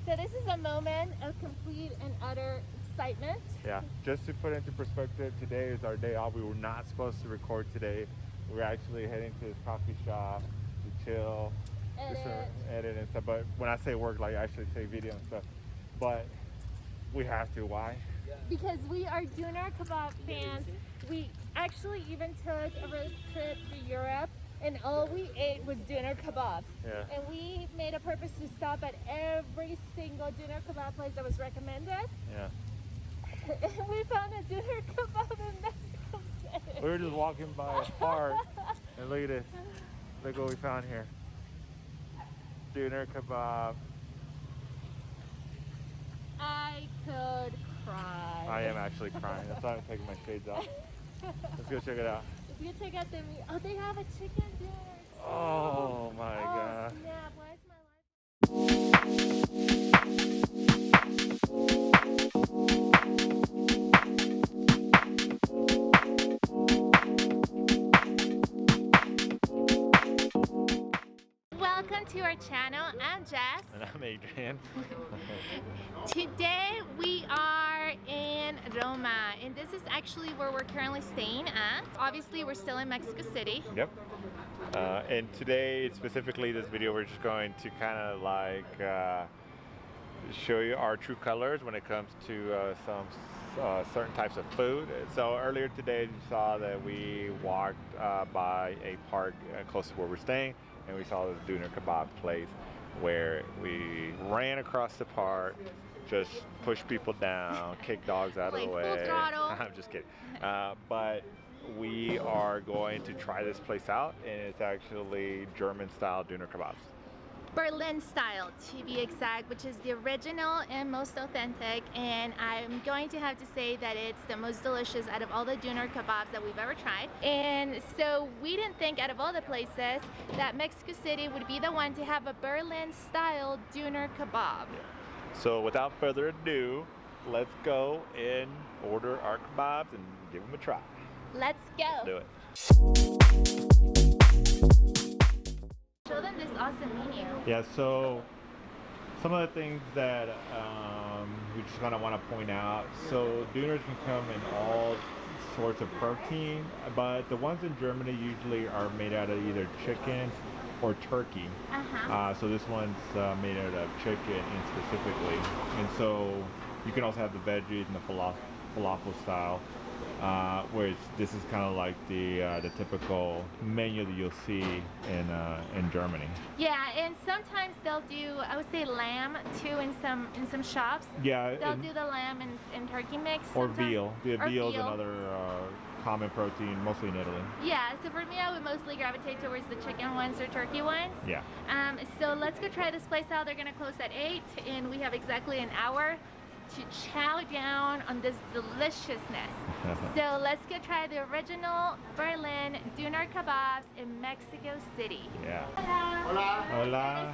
So this is a moment of complete and utter excitement. Yeah, just to put into perspective, today is our day off. We were not supposed to record today. We're actually heading to this coffee shop to chill, edit and stuff. But when I say work, like I actually take video and stuff. But we have to. Why? Because we are Döner Kebab fans. We actually even took a road trip to Europe, and all we ate was Döner Kebabs. Yeah. And we made a purpose to stop at every single Döner Kebab place that was recommended. Yeah. And we found a Döner Kebab in Mexico City. We were just walking by a park, and look at this. Look what we found here. Döner Kebab. I could cry. I am actually crying. That's why I'm taking my shades off. Let's go check it out. Let's go check out the meat. Oh, they have a chicken dinner. Oh my God. Snap. Why is my life? Welcome to our channel. I'm Jess. And I'm Adrian. Today we are in Roma, and this is actually where we're currently staying at. Obviously we're still in Mexico City. Yep. And today, specifically this video, we're just going to kind of like show you our true colors when it comes to some certain types of food. So earlier today you saw that we walked by a park close to where we're staying, and we saw this Döner Kebab place where we ran across the park, just pushed people down, kicked dogs out of the way. Full throttle. I'm just kidding. But we are going to try this place out, and it's actually German style Döner Kebabs. Berlin style, to be exact, which is the original and most authentic, and I'm going to have to say that it's the most delicious out of all the Döner Kebabs that we've ever tried. And so we didn't think, out of all the places, that Mexico City would be the one to have a Berlin style Döner Kebab. So without further ado, let's go and order our kebabs and give them a try. Let's go. Do it. Show them this awesome menu. Yeah, so some of the things that we just kind of want to point out. So Döners can come in all sorts of protein, but the ones in Germany usually are made out of either chicken or turkey. So this one's made out of chicken specifically. And so you can also have the veggies and the falafel style. Whereas this is kind of like the typical menu that you'll see in Germany. Yeah, and sometimes they'll do, I would say, lamb too in some shops. Yeah, they'll do the lamb and turkey mix. Or sometimes. veal. The Or veal is veal. another common protein, mostly in Italy. Yeah, so for me, I would mostly gravitate towards the chicken ones or turkey ones. Yeah. So let's go try this place out. They're gonna close at 8, and we have exactly an hour to chow down on this deliciousness. So let's go try the original Berlin Döner Kebabs in Mexico City. Yeah. Hola. Hola.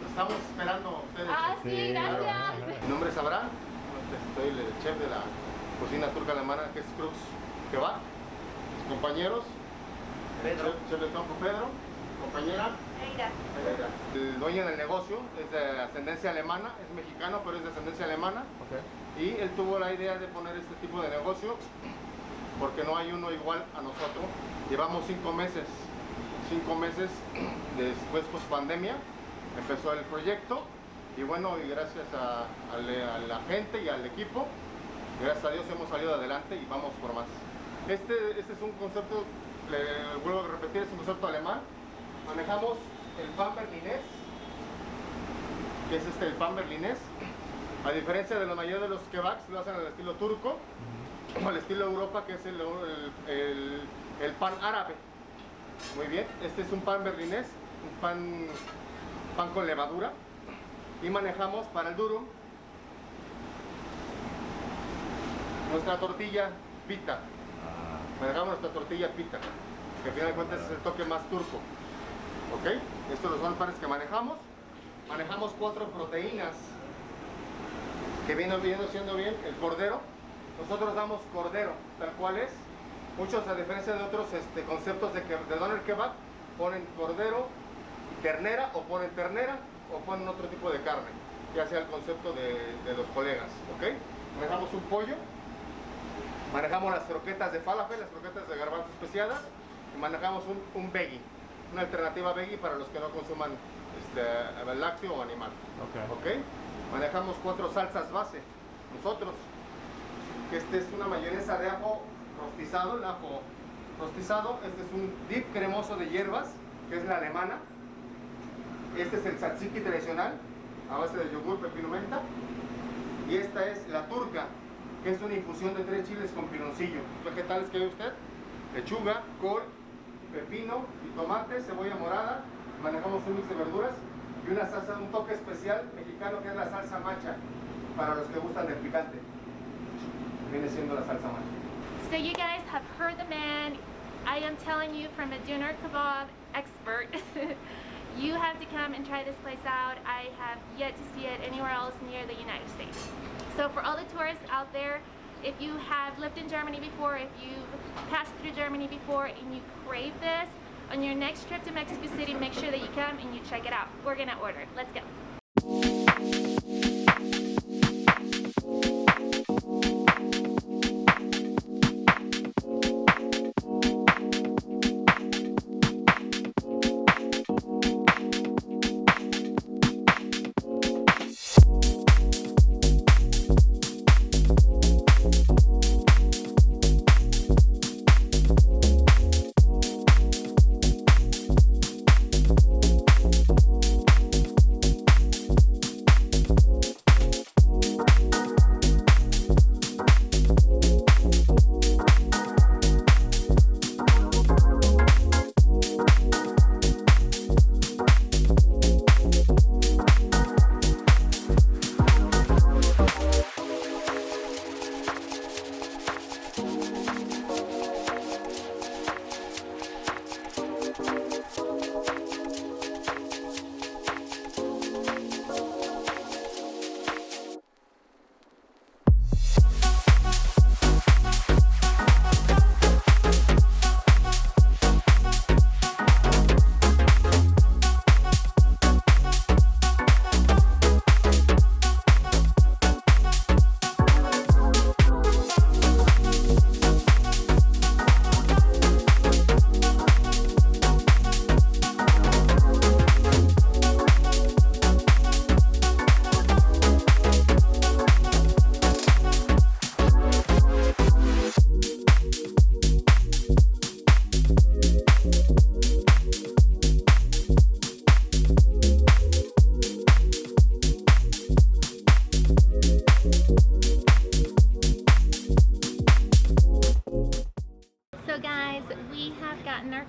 Estamos esperando a ustedes. Ah, sí, gracias. Mi nombre es Abraham, soy el chef de la cocina turca alemana que es Krüx Kebab. Mis compañeros, Pedro. Chef del campo Pedro, compañera. El dueño del negocio es de ascendencia alemana, es mexicano pero es de ascendencia alemana. Okay. Y él tuvo la idea de poner este tipo de negocio porque no hay uno igual a nosotros. Llevamos 5 meses. 5 meses después, pues pandemia, empezó el proyecto y bueno, y gracias a la gente y al equipo, gracias a Dios hemos salido adelante y vamos por más. Este es un concepto, le vuelvo a repetir, es un concepto alemán. Manejamos el pan berlinés, que es el pan berlinés. A diferencia de la mayoría de los kebabs, lo hacen al estilo turco o al estilo Europa, que es el pan árabe. Muy bien, este es un pan berlinés, un pan con levadura. Y manejamos para el durum nuestra tortilla pita. Manejamos nuestra tortilla pita, que al final de cuentas es el toque más turco. ¿Ok? Estos son los panes que manejamos. Manejamos 4 proteínas que vienen siendo bien el cordero. Nosotros damos cordero, tal cual es. Muchos, a diferencia de otros conceptos de Döner Kebab, ponen cordero y ternera o ponen ternera. o ponen otro tipo de carne, ya sea el concepto de los colegas, ¿ok? Manejamos un pollo, manejamos las croquetas de falafel, las croquetas de garbanzo especiadas, y manejamos un veggie, una alternativa veggie para los que no consuman lácteo o animal. Okay. Manejamos 4 salsas base, nosotros. Este es una mayonesa de ajo rostizado, el ajo rostizado. Este es un dip cremoso de hierbas, que es la alemana. Este es el tzatziki tradicional, a base de yogur, pepino, menta. Y esta es la turca, que es una infusión de 3 chiles con piloncillo. Vegetales que ve usted: lechuga, col, pepino y tomate, cebolla morada. Manejamos un mix de verduras y una salsa, un toque especial mexicano, que es la salsa macha, para los que gustan del picante. Viene siendo la salsa macha. So you guys have heard the man. I am telling you, from a Döner Kebab expert, you have to come and try this place out. I have yet to see it anywhere else near the United States. So for all the tourists out there, if you have lived in Germany before, if you've passed through Germany before and you crave this, on your next trip to Mexico City, make sure that you come and you check it out. We're gonna order. Let's go.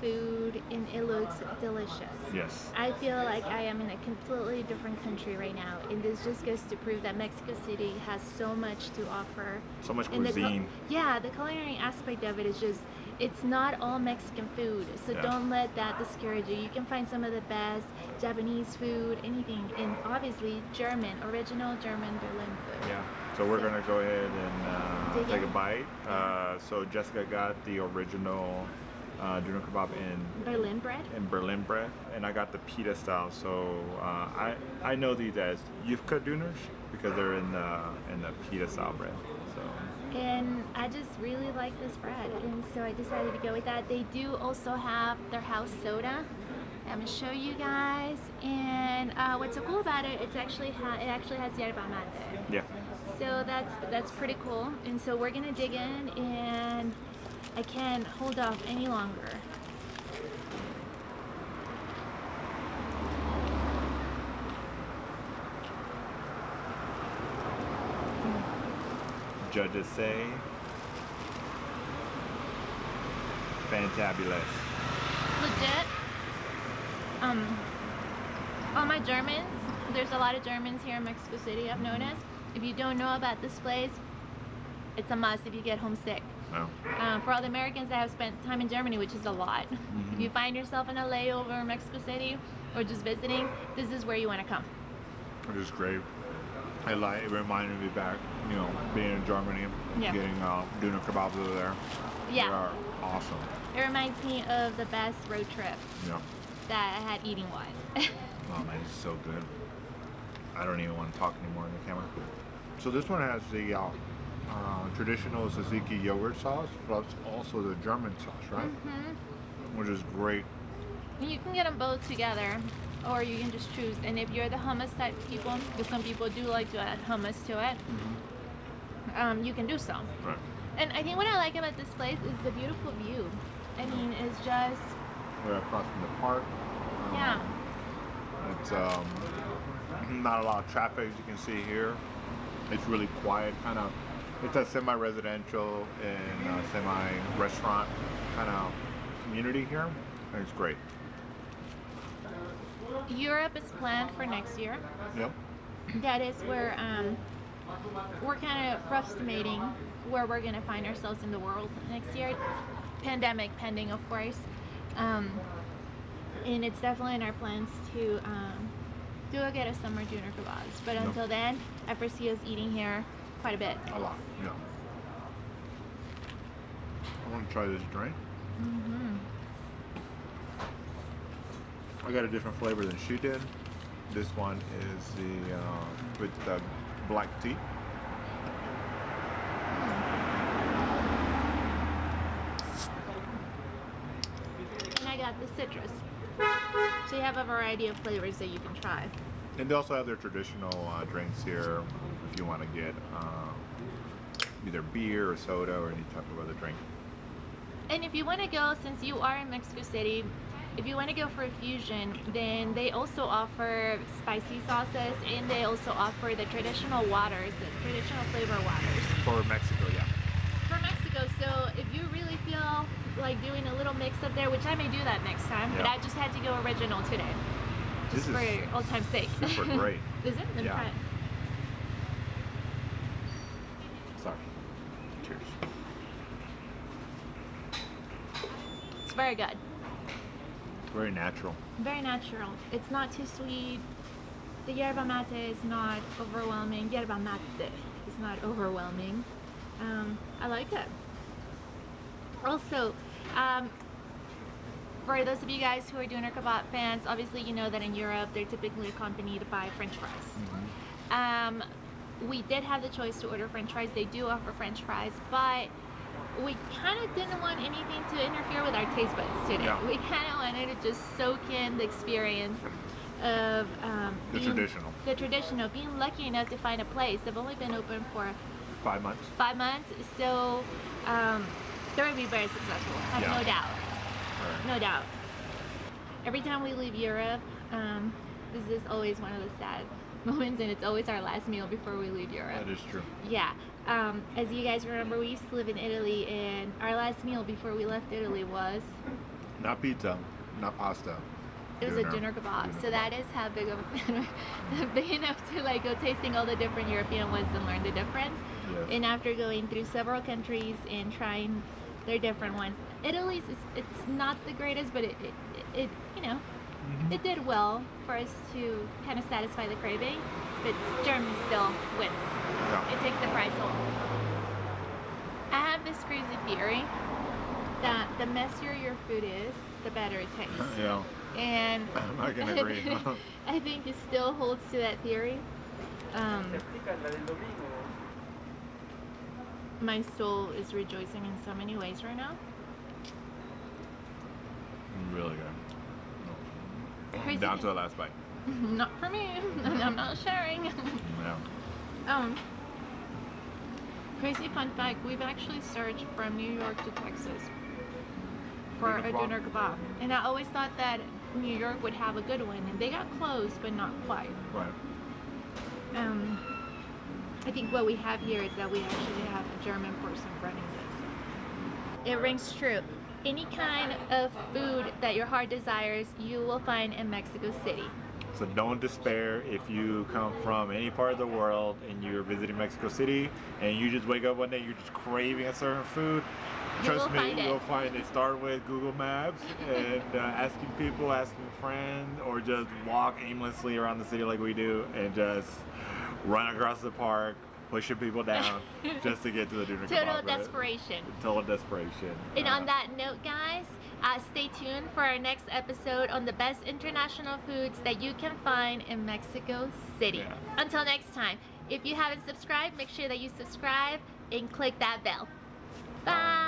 Food, and it looks delicious. Yes. I feel like I am in a completely different country right now, and this just goes to prove that Mexico City has so much to offer. So much And cuisine. the culinary aspect of it is just, it's not all Mexican food, so don't let that discourage you. You can find some of the best Japanese food, anything, and obviously original German Berlin food. Yeah. So we're gonna go ahead and take a bite. Yeah. So Jessica got the original Döner Kebab in Berlin bread, and I got the pita style. So I know these as Yufka Döners because they're in the pita style bread. So. And I just really like this bread, and so I decided to go with that. They do also have their house soda. I'm gonna show you guys, and what's so cool about it, it actually has yerba mate. Yeah. So that's pretty cool, and so we're gonna dig in, and I can't hold off any longer. Judges say fantabulous. Legit. All my Germans, there's a lot of Germans here in Mexico City, I've noticed. If you don't know about this place, it's a must if you get homesick. No. For all the Americans that have spent time in Germany, which is a lot, if you find yourself in a layover in Mexico City or just visiting, this is where you want to come. It is great. It reminded me back, being in Germany, getting Döner Kebabs over there. Yeah. They are awesome. It reminds me of the best road trip Yeah. that I had eating-wise. Oh man, it's so good. I don't even want to talk anymore in the camera. So this one has the traditional tzatziki yogurt sauce, plus also the German sauce, right? Mm-hmm. Which is great. You can get them both together, or you can just choose. And if you're the hummus type people, because some people do like to add hummus to it, you can do so. Right. And I think what I like about this place is the beautiful view. I mean, it's just... We're across from the park. Yeah. It's not a lot of traffic, as you can see here. It's really quiet, kind of. It's a semi-residential and semi-restaurant kind of community here. And it's great. Europe is planned for next year. Yep. That is where we're kind of estimating where we're going to find ourselves in the world next year. Pandemic pending, of course. And it's definitely in our plans to get a summer Döner Kebabs. But until then, I foresee us eating here quite a bit. A lot, yeah. I want to try this drink. I got a different flavor than she did. This one is the with the black tea. And I got the citrus. So you have a variety of flavors that you can try. And they also have their traditional drinks here if you want to get either beer or soda or any type of other drink. And if you want to go, since you are in Mexico City, if you want to go for a fusion, then they also offer spicy sauces, and they also offer the traditional waters, the traditional flavor waters. For Mexico, yeah. For Mexico, so if you really feel like doing a little mix up there, which I may do that next time, but I just had to go original today. Just for old time's sake. Super great. Is it? Then try it. Sorry. Cheers. It's very good. Very natural. Very natural. It's not too sweet. The yerba mate is not overwhelming. Yerba mate is not overwhelming. I like it. Also, for those of you guys who are Döner Kebab fans, obviously you know that in Europe they're typically accompanied by French fries. We did have the choice to order French fries. They do offer French fries, but we kind of didn't want anything to interfere with our taste buds today. Yeah. We kind of wanted to just soak in the experience of the traditional, being lucky enough to find a place. They've only been open for 5 months. 5 months, so they're going to be very successful. I have no doubt. No doubt. Every time we leave Europe, this is always one of the sad moments, and it's always our last meal before we leave Europe. That is true. Yeah. As you guys remember, we used to live in Italy, and our last meal before we left Italy was... Not pizza, not pasta. It was a Döner Kebab. So that is how big of big enough to like go tasting all the different European ones and learn the difference. Yes. And after going through several countries and trying their different ones, Italy's it's not the greatest, but it you know, it did well for us to kind of satisfy the craving. But Germany still wins. Yeah. It takes the prize home. I have this crazy theory that the messier your food is, the better it tastes. Yeah. And I can agree. I think it still holds to that theory. My soul is rejoicing in so many ways right now. Really good. Crazy Down to the last bite. Not for me. I'm not sharing. Yeah. Crazy fun fact, we've actually searched from New York to Texas for a Döner Kebab. And I always thought that New York would have a good one, and they got close, but not quite. Right. I think what we have here is that we actually have a German person running this. It rings true. Any kind of food that your heart desires, you will find in Mexico City. So don't despair if you come from any part of the world and you're visiting Mexico City and you just wake up one day, you're just craving a certain food. Trust me, you'll find it. Start with Google Maps and asking people, asking friends, or just walk aimlessly around the city like we do and just run across the park, pushing people down just to get to the Döner Kebab. Total desperation. Total desperation. And on that note, guys, Stay tuned for our next episode on the best international foods that you can find in Mexico City. Yeah. Until next time, if you haven't subscribed, make sure that you subscribe and click that bell. Bye.